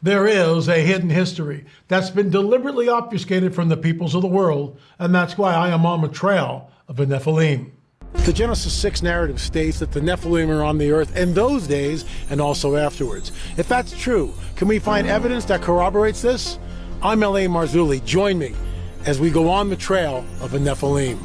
There is a hidden history that's been deliberately obfuscated from the peoples of the world, and that's why I am on the trail of the Nephilim. The Genesis 6 narrative states that the Nephilim are on the earth in those days and also afterwards. If that's true, can we find evidence that corroborates this? I'm L.A. Marzulli. Join me as we go on the trail of the Nephilim.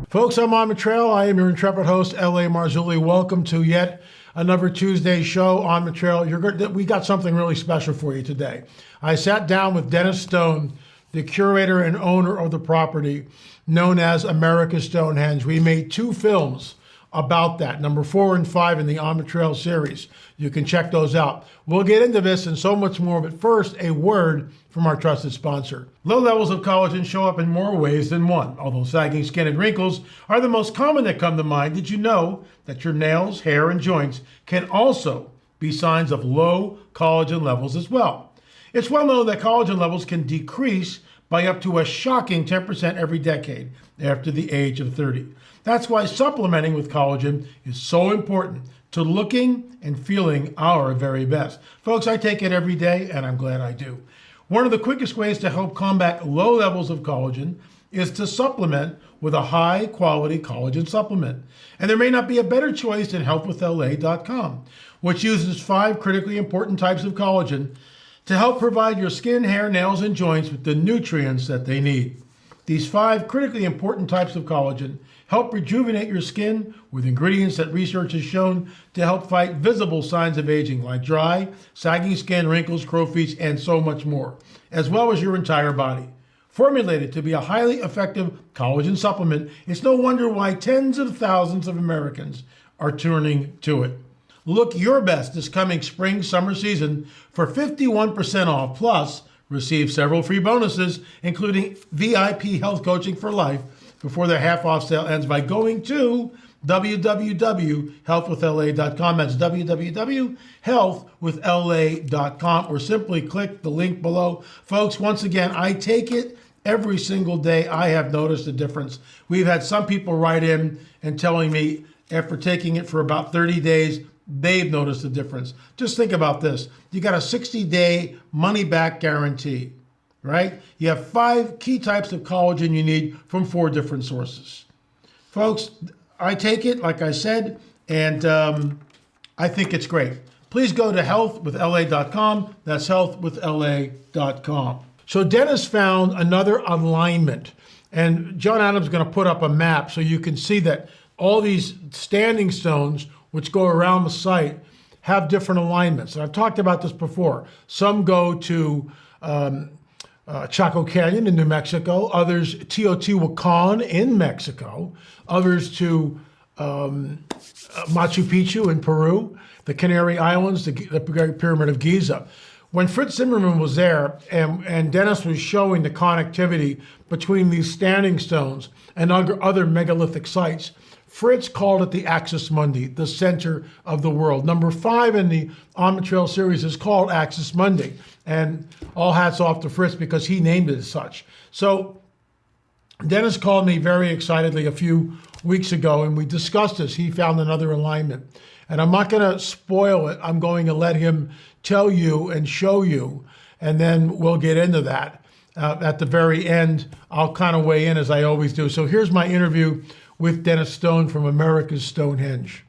Folks, I'm on the trail. I am your intrepid host, L.A. Marzulli. Welcome to yet another Tuesday show on the trail. We got something really special for you today. I sat down with Dennis Stone, the curator and owner of the property known as America's Stonehenge. We made two films about that, number 4 and 5 in the On the Trail series. You can check those out. We'll get into this and so much more, but first, a word from our trusted sponsor. Low levels of collagen show up in more ways than one. Although sagging skin and wrinkles are the most common that come to mind, did you know that your nails, hair, and joints can also be signs of low collagen levels as well? It's well known that collagen levels can decrease by up to a shocking 10% every decade after the age of 30. That's why supplementing with collagen is so important to looking and feeling our very best. Folks, I take it every day, and I'm glad I do. One of the quickest ways to help combat low levels of collagen is to supplement with a high-quality collagen supplement. And there may not be a better choice than healthwithla.com, which uses 5 critically important types of collagen to help provide your skin, hair, nails, and joints with the nutrients that they need. These 5 critically important types of collagen help rejuvenate your skin with ingredients that research has shown to help fight visible signs of aging like dry, sagging skin, wrinkles, crowfeet, and so much more, as well as your entire body. Formulated to be a highly effective collagen supplement, it's no wonder why tens of thousands of Americans are turning to it. Look your best this coming spring-summer season for 51% off, plus receive several free bonuses, including VIP health coaching for life, before their half-off sale ends by going to www.healthwithla.com. That's www.healthwithla.com, or simply click the link below. Folks, once again, I take it every single day. I have noticed a difference. We've had some people write in and telling me after taking it for about 30 days, they've noticed a difference. Just think about this. You got a 60-day money-back guarantee. Right? You have 5 key types of collagen you need from 4 different sources. Folks, I take it, like I said, and I think it's great. Please go to healthwithla.com. That's healthwithla.com. So Dennis found another alignment, and John Adams is going to put up a map so you can see that all these standing stones, which go around the site, have different alignments. And I've talked about this before. Some go to Chaco Canyon in New Mexico, others Teotihuacan in Mexico, others to Machu Picchu in Peru, the Canary Islands, the Great Pyramid of Giza. When Fritz Zimmerman was there and Dennis was showing the connectivity between these standing stones and other megalithic sites, Fritz called it the Axis Mundi, the center of the world. Number 5 in the On the Trail series is called Axis Mundi. And all hats off to Fritz because he named it as such. So Dennis called me very excitedly a few weeks ago and we discussed this. He found another alignment. And I'm not going to spoil it. I'm going to let him tell you and show you, and then we'll get into that. At the very end, I'll kind of weigh in as I always do. So here's my interview with Dennis Stone from America's Stonehenge.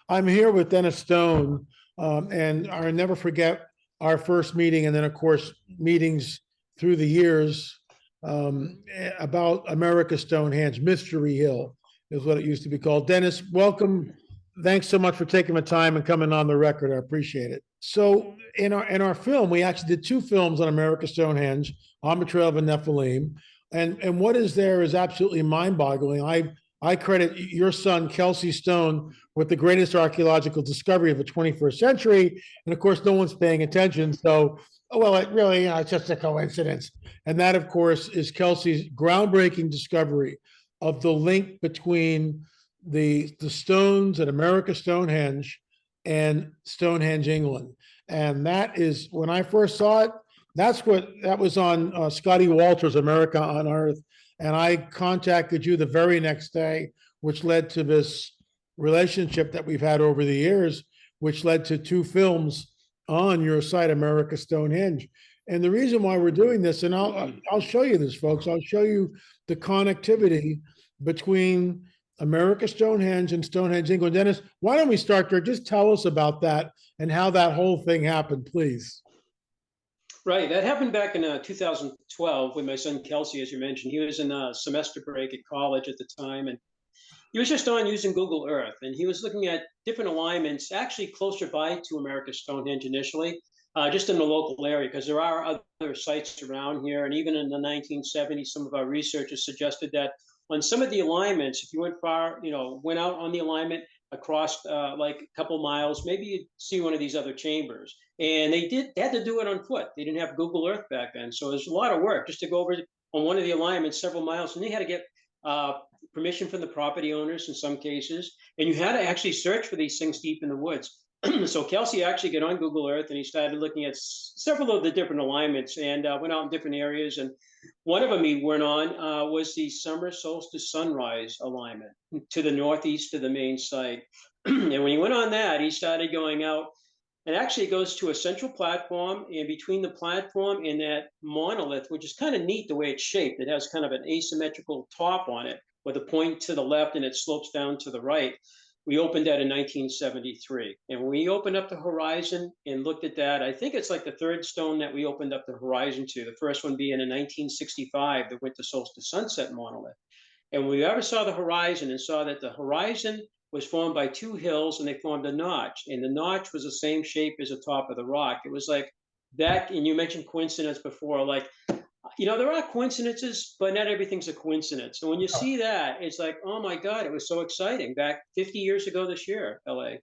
I'm here with Dennis Stone, and I'll never forget our first meeting, and then, of course, meetings through the years about America's Stonehenge. Mystery Hill is what it used to be called. Dennis, welcome. Thanks so much for taking the time and coming on the record. I appreciate it. So in our film, we actually did 2 films on America's Stonehenge, On the Trail of the Nephilim. And what is there is absolutely mind-boggling. I credit your son Kelsey Stone with the greatest archaeological discovery of the 21st century, and of course, no one's paying attention. So, oh, well, it really, it's just a coincidence. And that, of course, is Kelsey's groundbreaking discovery of the link between the stones at America Stonehenge and Stonehenge, England. And that is when I first saw it. That was on Scotty Walters' America on Earth, and I contacted you the very next day, which led to this relationship that we've had over the years, which led to two films on your site, America Stonehenge. And the reason why we're doing this, and I'll show you this, folks. I'll show you the connectivity between America Stonehenge and Stonehenge, England. Dennis, why don't we start there? Just tell us about that and how that whole thing happened, please. Right. That happened back in 2012 with my son Kelsey, as you mentioned. He was in a semester break at college at the time, and he was just on using Google Earth, and he was looking at different alignments, actually closer by to America's Stonehenge initially, just in the local area, because there are other sites around here. And even in the 1970s, some of our researchers suggested that on some of the alignments, if you went far, went out on the alignment across like a couple miles, maybe you'd see one of these other chambers. And they had to do it on foot. They didn't have Google Earth back then. So there's a lot of work just to go over on one of the alignments several miles. And they had to get permission from the property owners in some cases. And you had to actually search for these things deep in the woods. So Kelsey actually got on Google Earth and he started looking at several of the different alignments and went out in different areas. And one of them he went on was the summer solstice sunrise alignment to the northeast of the main site. And when he went on that, he started going out. And actually, it goes to a central platform, and between the platform and that monolith, which is kind of neat the way it's shaped, it has kind of an asymmetrical top on it with a point to the left and it slopes down to the right. We opened that in 1973. And when we opened up the horizon and looked at that, I think it's like the third stone that we opened up the horizon to, the first one being in 1965, the winter solstice sunset monolith. And we ever saw the horizon and saw that the horizon was formed by two hills and they formed a notch. And the notch was the same shape as the top of the rock. It was like that. And you mentioned coincidence before, like, there are coincidences, but not everything's a coincidence. And when you see that, it's like, oh my God, it was so exciting back 50 years ago this year, LA.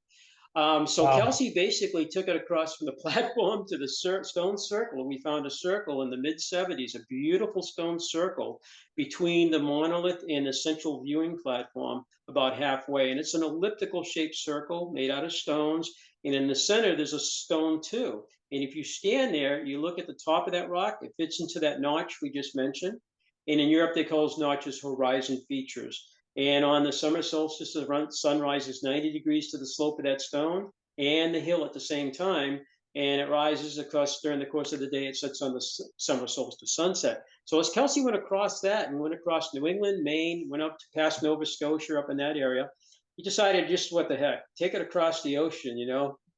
So wow. Kelsey basically took it across from the platform to the stone circle. We found a circle in the mid-70s, a beautiful stone circle between the monolith and the central viewing platform about halfway. And it's an elliptical shaped circle made out of stones. And in the center, there's a stone too. And if you stand there, you look at the top of that rock, it fits into that notch we just mentioned. And in Europe, they call those notches horizon features. And on the summer solstice, the sun rises 90 degrees to the slope of that stone and the hill at the same time. And it rises across during the course of the day. It sets on the summer solstice sunset. So as Kelsey went across that and went across New England, Maine, went up past Nova Scotia up in that area, he decided just what the heck, take it across the ocean,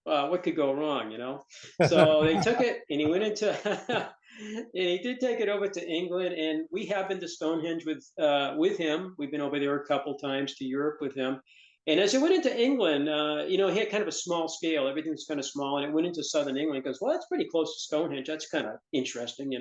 what could go wrong, So they took it and he went into, and he did take it over to England. And we have been to Stonehenge with him. We've been over there a couple times to Europe with him. And as it went into England, he had kind of a small scale. Everything was kind of small. And it went into southern England. He goes, well, that's pretty close to Stonehenge. That's kind of interesting,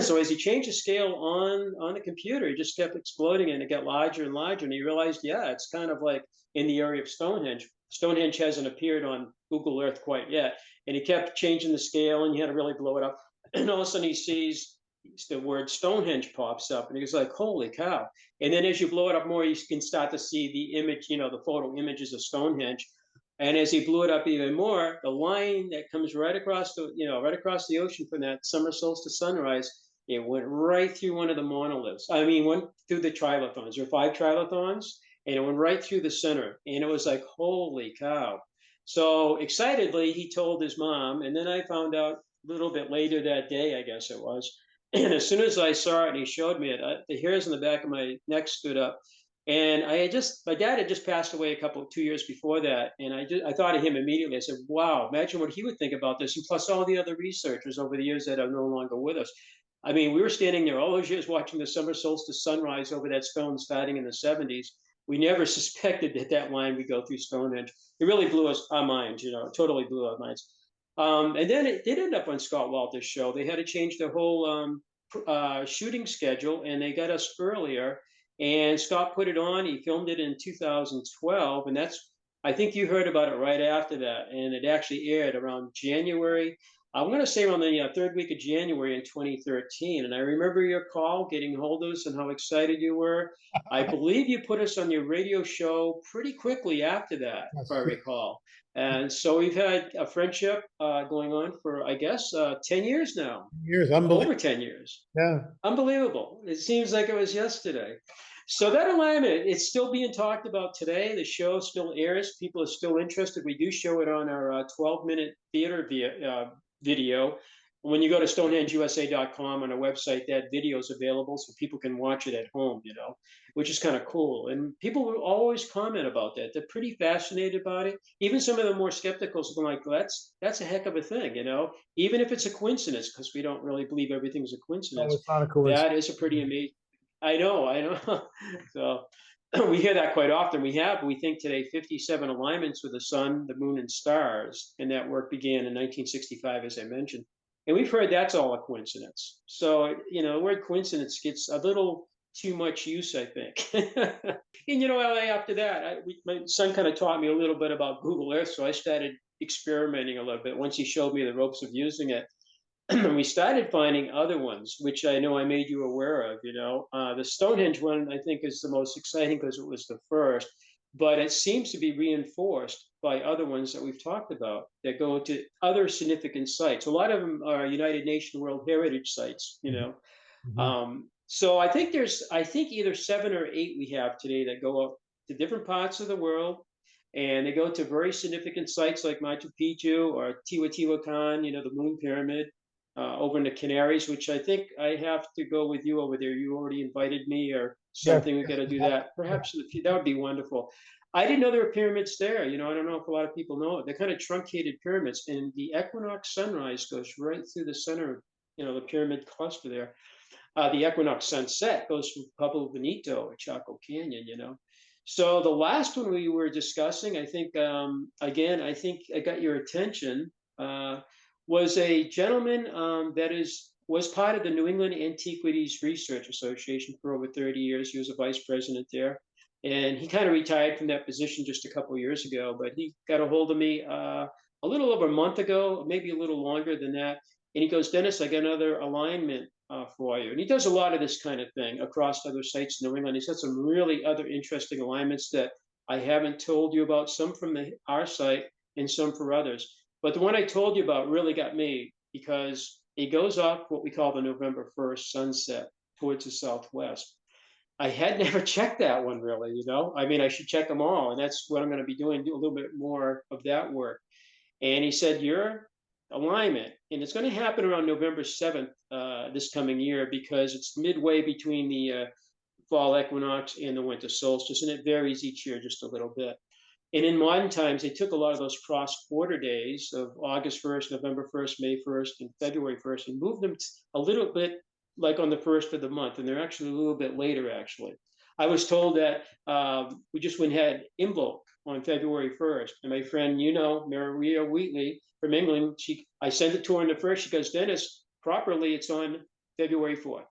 So as he changed the scale on the computer, he just kept exploding and it got larger and larger. And he realized, yeah, it's kind of like in the area of Stonehenge. Stonehenge hasn't appeared on Google Earth quite yet. And he kept changing the scale and he had to really blow it up. And all of a sudden he sees the word Stonehenge pops up and he's like, holy cow. And then as you blow it up more, you can start to see the image, the photo images of Stonehenge. And as he blew it up even more, the line that comes right across the ocean from that summer solstice sunrise, it went right through one of the monoliths. Went through the trilithons. There are 5 trilithons, and it went right through the center. And it was like, holy cow. So excitedly, he told his mom, and then I found out a little bit later that day, I guess it was. And as soon as I saw it and he showed me it, the hairs on the back of my neck stood up. And my dad had just passed away 2 years before that. And I thought of him immediately. I said, wow, imagine what he would think about this. And plus all the other researchers over the years that are no longer with us. We were standing there all those years watching the summer solstice sunrise over that stone starting in the 70s. We never suspected that line would go through Stonehenge. It really blew our minds, totally blew our minds. And then it did end up on Scott Walter's show. They had to change the whole shooting schedule, and they got us earlier. And Scott put it on. He filmed it in 2012, and I think you heard about it right after that. And it actually aired around January. I'm going to say around the third week of January in 2013. And I remember your call, getting hold of us, and how excited you were. I believe you put us on your radio show pretty quickly after that, if I recall. And so we've had a friendship going on for, I guess, 10 years now. Years, unbelievable. Over 10 years. Yeah. Unbelievable. It seems like it was yesterday. So that alignment, it's still being talked about today. The show still airs. People are still interested. We do show it on our 12-minute theater video. When you go to StonehengeUSA.com on our website, that video is available so people can watch it at home, which is kind of cool. And people will always comment about that. They're pretty fascinated about it. Even some of the more skeptical are like, well, that's a heck of a thing, even if it's a coincidence, because we don't really believe everything's a coincidence. No, it's not a coincidence. That is a pretty amazing. I know. So we hear that quite often. We think today 57 alignments with the sun, the moon, and stars. And that work began in 1965, as I mentioned. And we've heard that's all a coincidence. So, the word coincidence gets a little too much use, I think. And, LA, after that, my son kind of taught me a little bit about Google Earth. So I started experimenting a little bit once he showed me the ropes of using it. And we started finding other ones, which I know I made you aware of, The Stonehenge one, I think, is the most exciting because it was the first. But it seems to be reinforced by other ones that we've talked about that go to other significant sites. A lot of them are United Nations World Heritage sites, So I think either 7 or 8 we have today that go up to different parts of the world, and they go to very significant sites like Machu Picchu or Teotihuacan, the Moon Pyramid, over in the Canaries, which I think I have to go with you over there. You already invited me or something. We got to do that. Perhaps that would be wonderful. I didn't know there were pyramids there. I don't know if a lot of people know it. They're kind of truncated pyramids, and the equinox sunrise goes right through the center of, the pyramid cluster there. The equinox sunset goes from Pueblo Bonito or Chaco Canyon, So the last one we were discussing, I think, again, I think I got your attention, was a gentleman was part of the New England Antiquities Research Association for over 30 years. He was a vice president there. And he kind of retired from that position just a couple of years ago, but he got a hold of me a little over a month ago, maybe a little longer than that. And he goes, Dennis, I got another alignment for you. And he does a lot of this kind of thing across other sites in New England. He's got some really other interesting alignments that I haven't told you about, some from our site and some for others. But the one I told you about really got me because it goes off what we call the November 1st sunset towards the southwest. I had never checked that one really, I mean, I should check them all. And that's what I'm going to be doing, do a little bit more of that work. And he said, your alignment, and it's going to happen around November 7th this coming year, because it's midway between the fall equinox and the winter solstice. And it varies each year just a little bit. And in modern times, they took a lot of those cross-border days of August 1st, November 1st, May 1st, and February 1st, and moved them a little bit like on the 1st of the month. And they're actually a little bit later, actually. I was told that we just went ahead Imbolc on February 1st. And my friend, Maria Wheatley from England, I sent it to her on the 1st. She goes, Dennis, properly, it's on February 4th.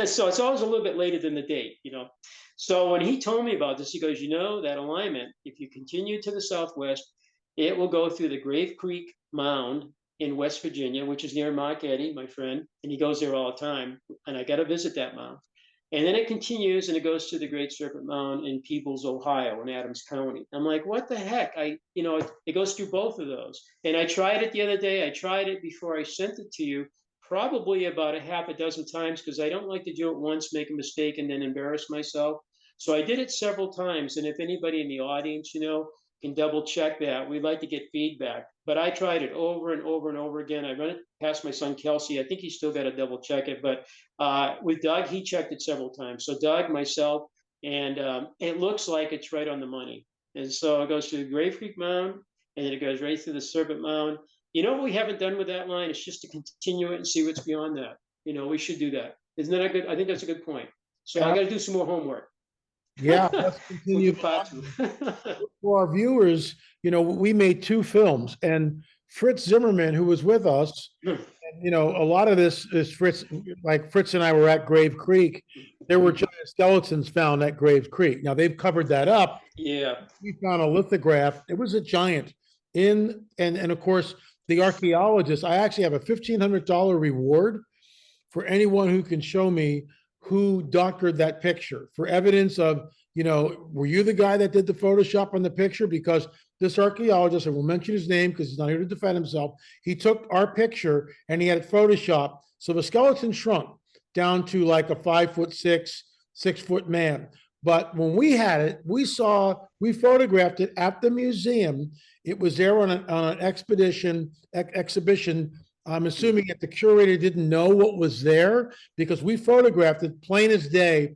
So it's always a little bit later than the date, So when he told me about this, he goes, that alignment, if you continue to the southwest, it will go through the Grave Creek Mound in West Virginia, which is near Mark Eddy, my friend, and he goes there all the time. And I got to visit that mound. And then it continues and it goes to the Great Serpent Mound in Peebles, Ohio, in Adams County. I'm like, what the heck? It goes through both of those. And I tried it the other day. I tried it before I sent it to you, probably about a half a dozen times, because I don't like to do it once, make a mistake, and then embarrass myself. So I did it several times. And if anybody in the audience, can double check that, we'd like to get feedback. But I tried it over and over and over again. I run it past my son, Kelsey. I think he's still got to double check it. But with Doug, he checked it several times. So Doug, myself, and it looks like it's right on the money. And so it goes to the Grave Creek Mound, and then it goes right through the Serpent Mound. What we haven't done with that line is just to continue it and see what's beyond that. We should do that. Isn't that a good? I think that's a good point. So I got to do some more homework. Yeah, let's continue. For our viewers, we made 2 films, and Fritz Zimmerman, who was with us, and You know, a lot of this is Fritz, like Fritz and I were at Grave Creek. There were giant skeletons found at Grave Creek. Now they've covered that up. Yeah. We found a lithograph. It was a giant and of course, the archaeologist, I actually have a $1,500 reward for anyone who can show me who doctored that picture for evidence of, you know, were you the guy that did the Photoshop on the picture? Because this archaeologist, and we'll mention his name because he's not here to defend himself, he took our picture and he had it Photoshopped. So the skeleton shrunk down to like a 5'6", 6-foot man. But when we had it, we photographed it at the museum. It was there on an exhibition. I'm assuming that the curator didn't know what was there because we photographed it plain as day.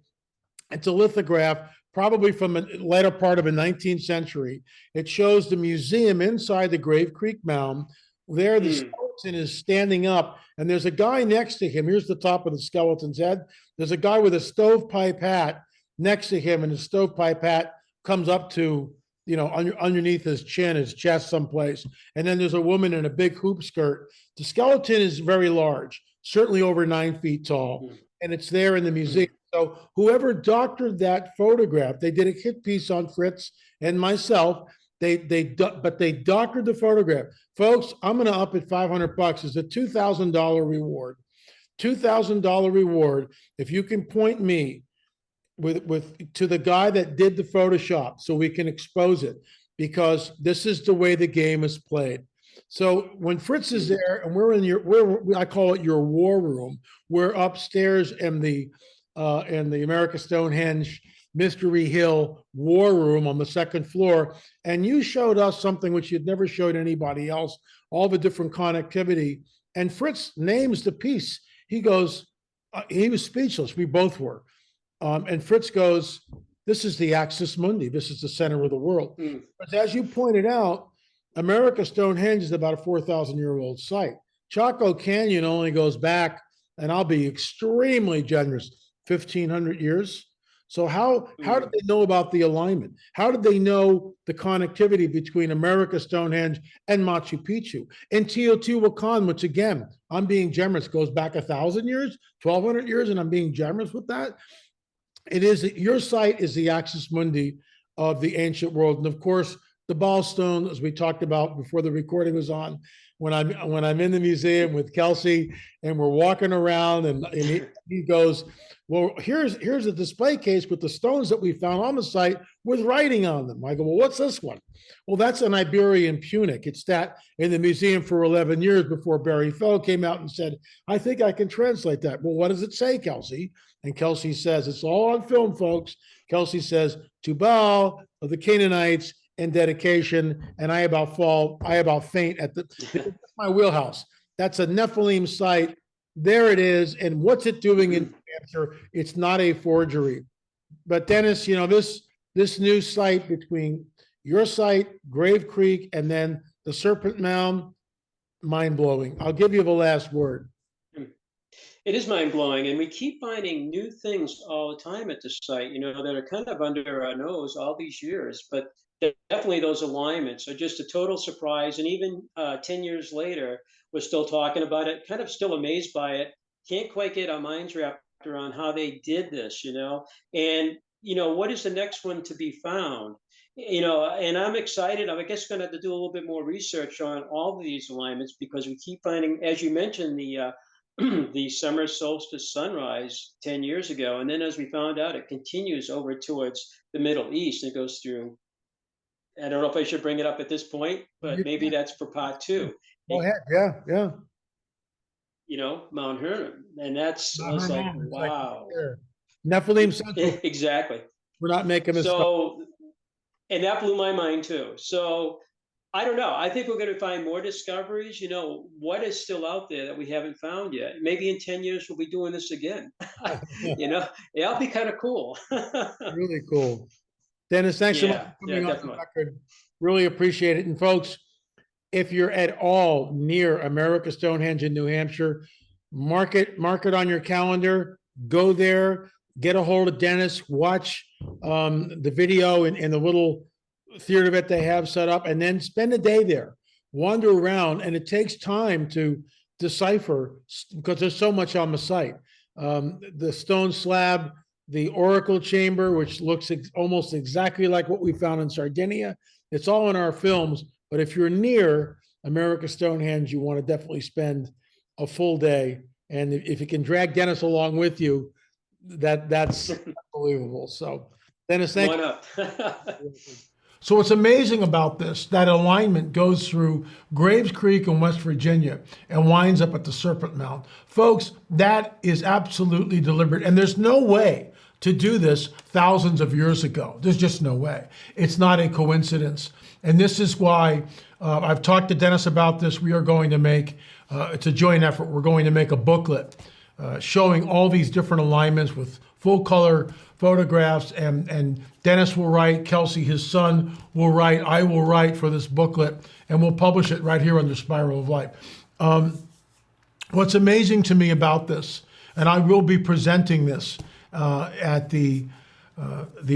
It's a lithograph, probably from the later part of the 19th century. It shows the museum inside the Grave Creek Mound. There, the skeleton is standing up, and there's a guy next to him. Here's the top of the skeleton's head. There's a guy with a stovepipe hat next to him, and the stovepipe hat comes up to, you know, underneath his chin, his chest someplace. And then there's a woman in a big hoop skirt. The skeleton is very large, certainly over 9 feet tall, and it's there in the museum. So whoever doctored that photograph, they did a hit piece on Fritz and myself. But they doctored the photograph. Folks, I'm going to up it $500. It's a $2,000 reward. $2,000 reward if you can point me to the guy that did the Photoshop so we can expose it, because this is the way the game is played. So when Fritz is there and we're in I call it your war room, we're upstairs in the America Stonehenge Mystery Hill war room on the second floor. And you showed us something which you'd never showed anybody else, all the different connectivity. And Fritz names the piece. He goes, he was speechless. We both were. And Fritz goes, this is the axis mundi. This is the center of the world. But as you pointed out, America Stonehenge is about a 4,000-year-old site. Chaco Canyon only goes back, and I'll be extremely generous, 1,500 years. So how did they know about the alignment? How did they know the connectivity between America Stonehenge and Machu Picchu? And Teotihuacan, which again, I'm being generous, goes back 1,000 years, 1,200 years, and I'm being generous with that. It is, your site is the axis mundi of the ancient world. And of course, the ball stone, as we talked about before the recording was on, when I'm in the museum with Kelsey and we're walking around and he goes, well, here's a display case with the stones that we found on the site with writing on them. I go, well, what's this one? Well, that's an Iberian Punic. It's that in the museum for 11 years before Barry Fell came out and said, I think I can translate that. Well, what does it say, Kelsey? And Kelsey says, it's all on film, folks. Kelsey says, to Baal of the Canaanites and dedication, and I about faint at that's my wheelhouse. That's a Nephilim site. There it is. And what's it doing in New Hampshire? It's not a forgery. But Dennis, you know, this new site between your site, Grave Creek, and then the Serpent Mound, mind-blowing. I'll give you the last word. It is mind-blowing, and we keep finding new things all the time at the site, you know, that are kind of under our nose all these years. But definitely those alignments are just a total surprise. And even 10 years later, we're still talking about it, kind of still amazed by it. Can't quite get our minds wrapped around how they did this, you know. And, you know, what is the next one to be found? You know, and I'm excited. I guess going to have to do a little bit more research on all of these alignments, because we keep finding, as you mentioned, the summer solstice sunrise 10 years ago. And then as we found out, it continues over towards the Middle East. It goes through, I don't know if I should bring it up at this point, but maybe that's for part 2. Go ahead. Yeah. You know, Mount Hermon. And I was like, wow. Nephilim Central. Exactly. We're not making this so, and that blew my mind too. So I don't know. I think we're going to find more discoveries. You know, what is still out there that we haven't found yet? Maybe in 10 years, we'll be doing this again. You know, that'll be kind of cool. Really cool. Dennis, thanks so much for coming on the record. Really appreciate it. And folks, if you're at all near America Stonehenge in New Hampshire, mark it on your calendar, go there, get a hold of Dennis, watch the video in the little theater that they have set up, and then spend a day there, wander around. And it takes time to decipher because there's so much on the site. The stone slab, the oracle chamber, which looks almost exactly like what we found in Sardinia. It's all in our films, but if you're near America Stonehenge, you want to definitely spend a full day. And if you can drag Dennis along with you, that's unbelievable. So Dennis, thank Come you. on up. So what's amazing about this, that alignment goes through Graves Creek in West Virginia and winds up at the Serpent Mound. Folks, that is absolutely deliberate. And there's no way to do this thousands of years ago. There's just no way. It's not a coincidence. And this is why I've talked to Dennis about this. We are going to make, it's a joint effort. We're going to make a booklet showing all these different alignments with full color photographs, and Dennis will write, Kelsey, his son, will write, I will write for this booklet, and we'll publish it right here under Spiral of Life. What's amazing to me about this, and I will be presenting this at the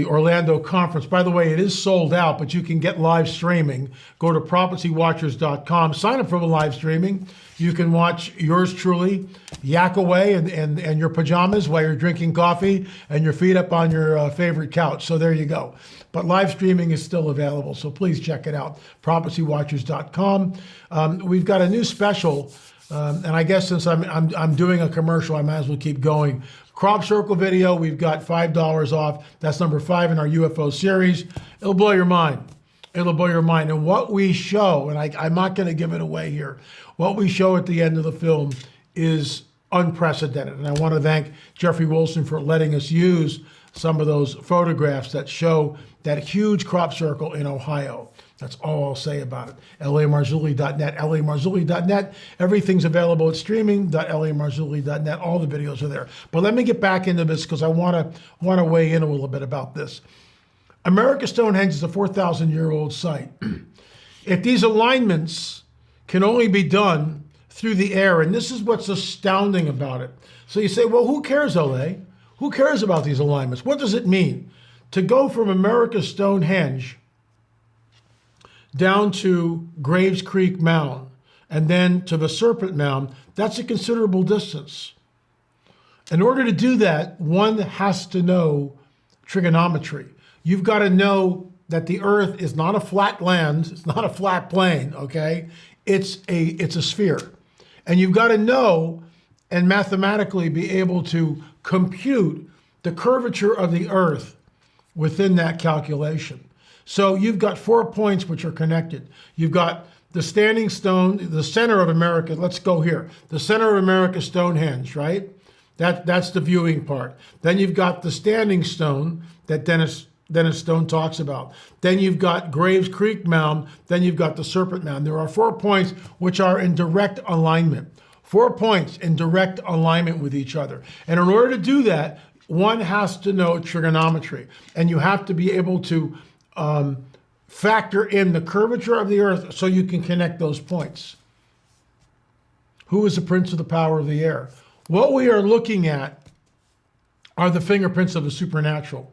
Orlando conference. By the way, it is sold out, but you can get live streaming. Go to prophecywatchers.com, sign up for the live streaming. You can watch yours truly yak away and your pajamas while you're drinking coffee and your feet up on your favorite couch. So there you go. But live streaming is still available, so please check it out, prophecywatchers.com. We've got a new special, and I guess since I'm doing a commercial, I might as well keep going. Crop circle video, we've got $5 off. That's number 5 in our UFO series. It'll blow your mind. It'll blow your mind. And what we show, and I'm not going to give it away here, what we show at the end of the film is unprecedented. And I want to thank Jeffrey Wilson for letting us use some of those photographs that show that huge crop circle in Ohio. That's all I'll say about it. LAMarzulli.net, LAMarzulli.net. Everything's available at streaming.LAMarzulli.net. All the videos are there. But let me get back into this because I want to weigh in a little bit about this. America Stonehenge is a 4,000-year-old site. If these alignments can only be done through the air, and this is what's astounding about it. So you say, well, who cares, LA? Who cares about these alignments? What does it mean to go from America Stonehenge down to Graves Creek Mound and then to the Serpent Mound? That's a considerable distance. In order to do that, one has to know trigonometry. You've got to know that the Earth is not a flat land, it's not a flat plane, okay? It's a sphere. And you've got to know and mathematically be able to compute the curvature of the Earth within that calculation. So you've got 4 points which are connected. You've got the standing stone, the center of America. Let's go here. The center of America, Stonehenge, right? That's the viewing part. Then you've got the standing stone that Dennis Stone talks about. Then you've got Graves Creek Mound. Then you've got the Serpent Mound. There are 4 points which are in direct alignment. 4 points in direct alignment with each other. And in order to do that, one has to know trigonometry. And you have to be able to factor in the curvature of the Earth so you can connect those points. Who is the prince of the power of the air? What we are looking at are the fingerprints of the supernatural.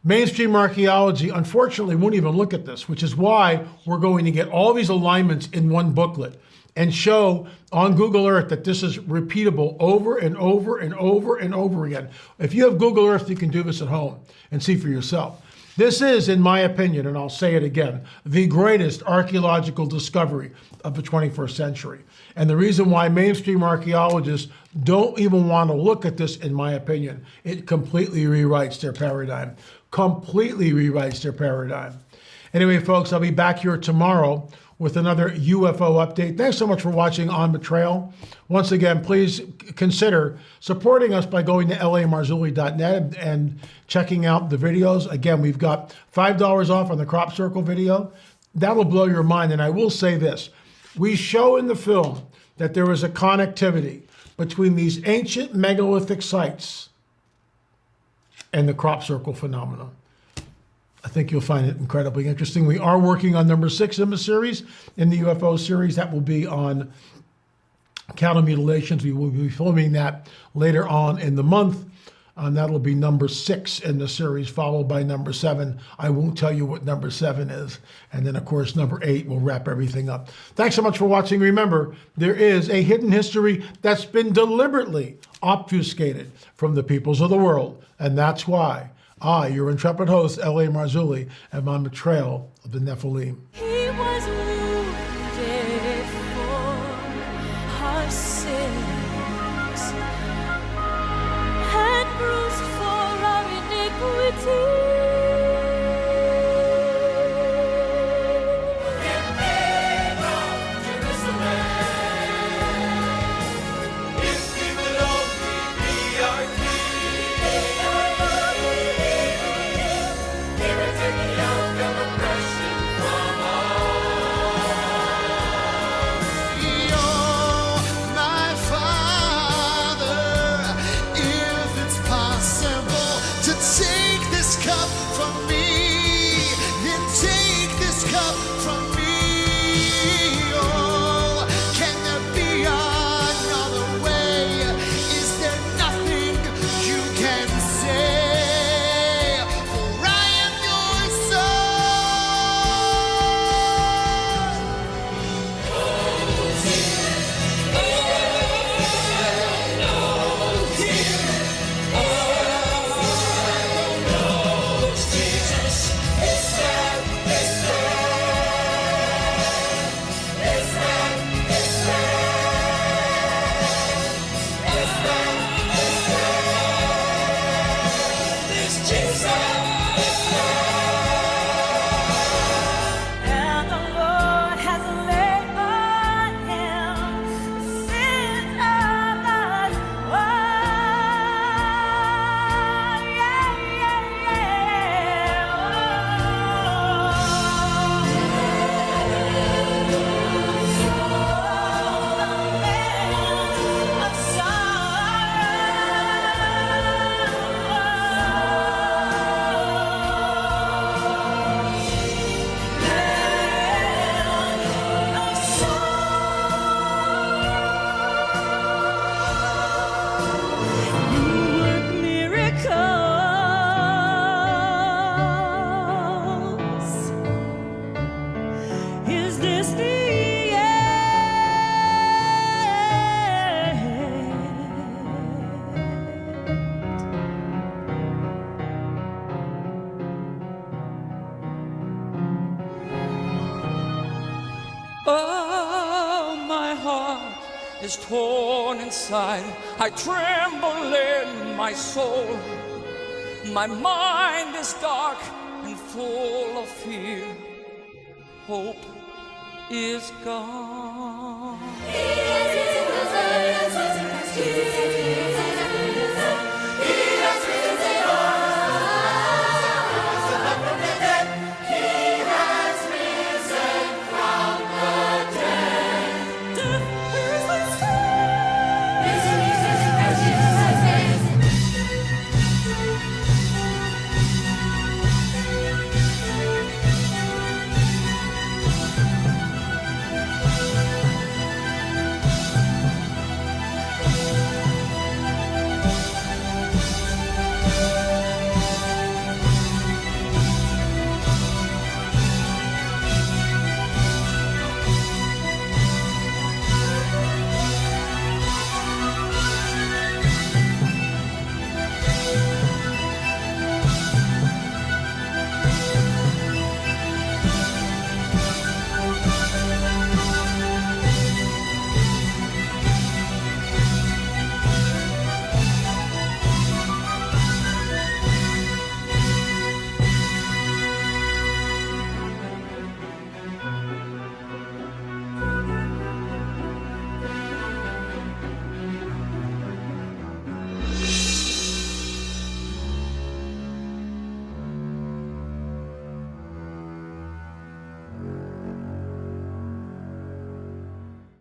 Mainstream archaeology, unfortunately, won't even look at this, which is why we're going to get all these alignments in one booklet and show on Google Earth that this is repeatable over and over and over and over again. If you have Google Earth, you can do this at home and see for yourself. This is, in my opinion, and I'll say it again, the greatest archaeological discovery of the 21st century. And the reason why mainstream archaeologists don't even want to look at this, in my opinion, it completely rewrites their paradigm. Completely rewrites their paradigm. Anyway, folks, I'll be back here tomorrow with another UFO update. Thanks so much for watching On the Trail. Once again, please consider supporting us by going to LAMarzulli.net and checking out the videos. Again, we've got $5 off on the crop circle video. That will blow your mind. And I will say this. We show in the film that there is a connectivity between these ancient megalithic sites and the crop circle phenomenon. I think you'll find it incredibly interesting. We are working on number 6 in the series, in the UFO series. That will be on cattle mutilations. We will be filming that later on in the month. That'll be number 6 in the series, followed by number 7. I won't tell you what number 7 is. And then, of course, number 8 will wrap everything up. Thanks so much for watching. Remember, there is a hidden history that's been deliberately obfuscated from the peoples of the world. And that's why I, your intrepid host, L.A. Marzulli, am on the trail of the Nephilim. He was wounded for our sins and bruised for our iniquity. Oh, my heart is torn inside. I tremble in my soul. My mind is dark and full of fear. Hope is gone.